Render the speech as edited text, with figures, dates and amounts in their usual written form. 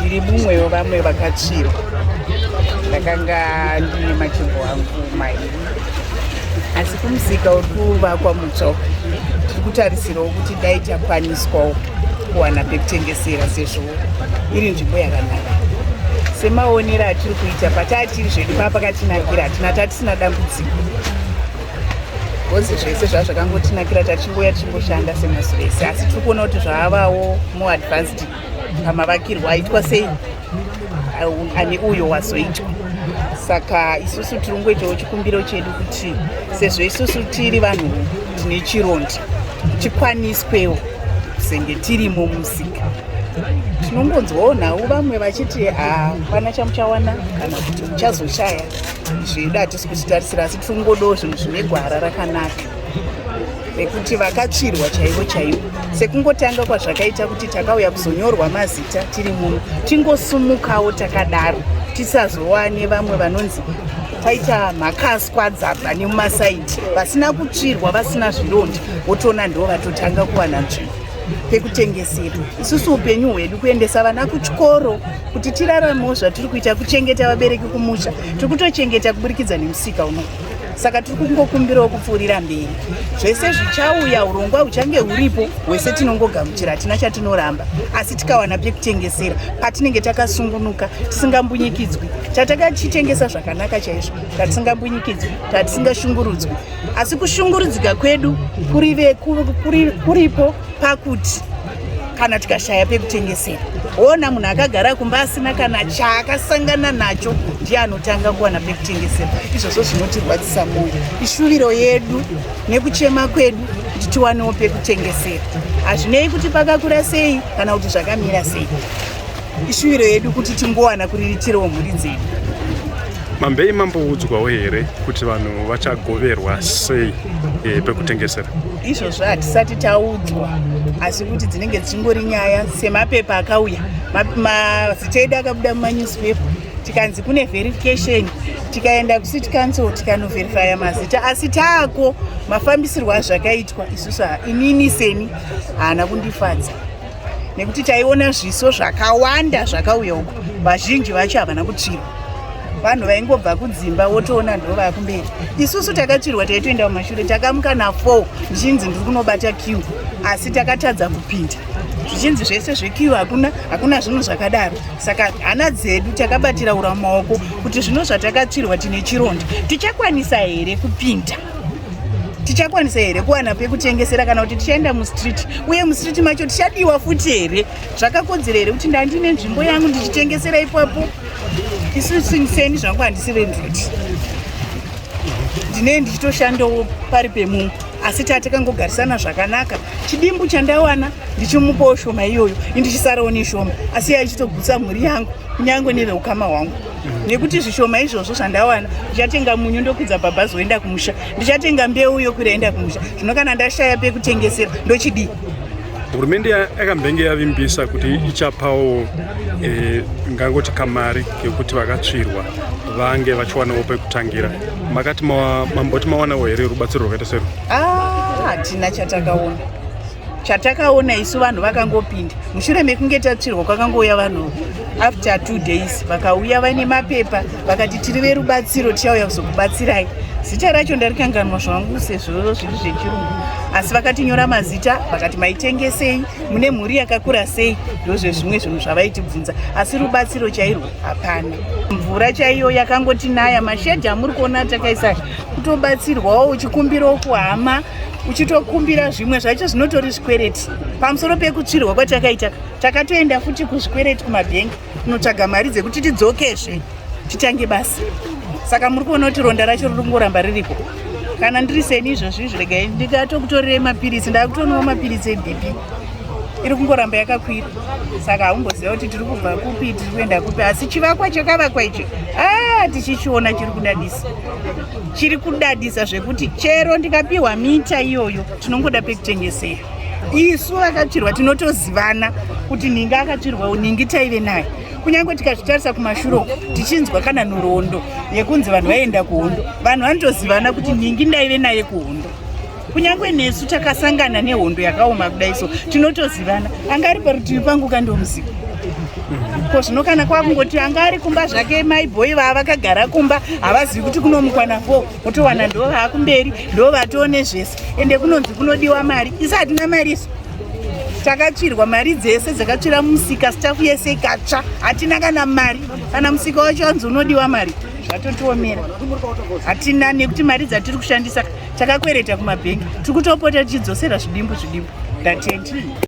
ndiri mumwewo vamwe vakatsvirwa. Ndakanga ndine machimbo angu mairi, asi kumusika uri kuvakwa mutsva tiri kutarisirawo kuti dai takwaniswawo kuwana pekutengesera, sezvo iri nzvimbo yakanaka. Semaonero atiri kuita patatiri zvedu papakatinakira, hatina tatisina dambudziko. Bhozi zvese zvazvakangotinakira tachingoya tichingoshanda semasuvese, asi tiri kuona kuti zvavawo muadvanced pamavakirwa aitwa sei ane uyo wazoitwa. Saka isusu tiri kungoitawo chikumbiro chedu kuti sezvo isusu tiri vanhu tine chironda tikwaniswewo senge tirimo musika. Tinongonzwawo nhau vamwe vachiti hapana chamuchawana kana kuti muchazoshaya. Zvedu hatisi kuchitarisira, asi tiringodawo zvinhu zvine gwara rakanaka rekuti vakatsvirwa chaivo chaivo. Sekungotanga kwazvakaita kuti takauya kuzonyorwa mazita tiri muno, tingosumukawo takadaro, tisazowane vamwe vanonzi taita mhakaswa dzabva nemumasaiti vasina kutsvirwa, vasina zvironda, wotoona ndo vatotanga kuwana nzvimbo pekutengesera. Isusu upenyu hwedu kuendesa vana kuchikoro, kuti tiraramewo zvatiri kuita, kuchengeta vabereki kumusha, tiri kutochengeta kuburikidza nemusika uno. Saka tiri kungokumbirawo kupfuurira mberi. Zvese zvichauya, urongwa huchange huripo, hwese tinongogamuchira, hatina chatinoramba. Asi tikawana pekutengesera patinenge takasungunuka, tisingambunyikidzwi, tatakachitengesa zvakanaka chaizvo, tatisingambunyikidzwi, tatisingashungurudzwi. Asi kushungurudzika kwedu kuripo pakuti kana tikashaya pekutengesera, ona munhu akagara kumba asina kana chaakasangana nacho ndiye anotanga kuwana pekutengesera. Izvozvo zvinotirwadzisa mwoyo. Ishuviro yedu nekuchema kwedu kuti tiwanewo pekutengesera. Hazvinei kuti pakakura sei kana kuti zvakamira sei. Ishuviro yedu kuti tingowana kuriritirawo mhuri dzedu. Mambei mamboudzwawo here kuti vanhu vachagoverwa sei pekutengesera? Izvozvo hatisati taudzwa, asi kuti dzinenge dzichingori nyaya semapepa akauya, mazita edu akabuda mumanyuzipepa, tikanzi kune verification, tikaenda kucity council tikanoverifya mazita, asi taako mafambisirwo azvakaitwa. Isusu inini seni haana kundifadza, nekuti taiona zviso zvakawanda zvakauya uko, vazhinji vacho havana kutsvirwa. Vanhu vaingobva kudzimba wotoona ndo vakumberi. Isusu takatsvirwa taitoenda mumashure, takamuka na4 zvichinzi ndiri kunobata queue, asi takatadza kupinda. Zvichinzi zvese zvequeue hakuna zvinhu zvakadaro. Saka hana dzedu takabatira ura mumaoko kuti zvino zvatakatsvirwa tine chironda, tichakwanisa here kupinda? Tichakwanisa here kuwana pekutengesera kana kuti tichaenda mustreet? Uye mustreet macho tichadiwa futi here? Zvakakodzera here kuti ndandine nzvimbo yangu ndichitengesera ipapo? Isusu seni zvangu handisi rendroti, ndine ndichitoshandawo pari pemungu, asi tatakangogarisana zvakanaka. Chidimbu chandawana ndichimupawo shoma iyoyo, indichisarawo neshoma, asi yaichitogutsa mhuri yangu kunyange neveukama hwangu. Nekuti zvishoma izvozvo zvandawana, ndichatenga munyu ndokwidza bhabhazi oenda kumusha, ndichatenga mbeu yokwira enda kumusha. Zvino kana ndashaya pekutengesera ndochidii? Hurumende yakambenge yavimbisa kuti ichapawo ngangoti kamari kekuti vakatsvirwa vange vachiwanawo pekutangira. Makati mamboti mawanawo here rubatsiro rwakaita sero? Hatina chatakaona isu vanhu vakangopinda. Mushure mekunge tatsvirwa kwakangouya vanhu after 2 days vakauya vane mapepa vakati tiri verubatsiro tichauya kuzokubatsirai. Zita racho ndarikanganwa zvangu sezvo zviri zvechirungu, asi vakatinyora mazita vakati maitengesei, mune mhuri yakakura sei, ndozvezvimwe zvinhu zvavaitibvunza, asi rubatsiro chairwo hapana. Mvura chaiyo yakangotinaya, mashedhi amuri kuona takaisa kutobatsirwawo, uchikumbirawo kuhama, uchitokumbira zvimwe zvacho zvinotori zvikwereti. Pamusoro pekutsvirwa kwatakaita, takatoenda futi kuzvikwereti kumabhengi kunotsvaga mari dzekuti tidzokezve titange basa. Saka muri kuona kuti ronda racho riri kungoramba ririko. Kana ndiri seni izvozvi regai ndikatokutorere mapirisi, ndakutonawo mapirisi eBP, iri kungoramba yakakwira. Saka haumboziva kuti tiri kubva kupi tiri kuenda kupi, asi chivakwa chakavakwa ichi tichichiona chiri kudadisa zvekuti chero ndikapiwa mita iyoyo tinongoda pekutengesera. Isu vakatsvirwa tinotozivana kuti ningi akatsvirwawo ningi taive naye. Kunyange tikazvitarisa kumashure tichinzwa kana nhoroondo yekunzi vanhu vaenda kuhondo, vanhu vanotozivana kuti ningi ndaive naye kuhondo. Kunyange nesu takasangana nehondo yakaoma kudai so tinotozivana, anga ari parutivi pangu kandomuzika. ko zvino kana kwakungoti anga ari kumba zvake maibhoi vavakagara kumba havazivi kuti kunomukwa nafo utowana ndo vaakumberi ndo vatone zvese ende kunonzi kunodiwa mari isi hatina mari isu takatsvirwa mari dzese dzakatsvira musika stafu yese ikatsva hatina kana mari kana musika wacho wanzi unodiwa mari zvatotiomera hatina nekuti mari dzatiri kushandisa takakwereta kumabhengi tiri kutopota tichidzosera zvidimbu ndatenda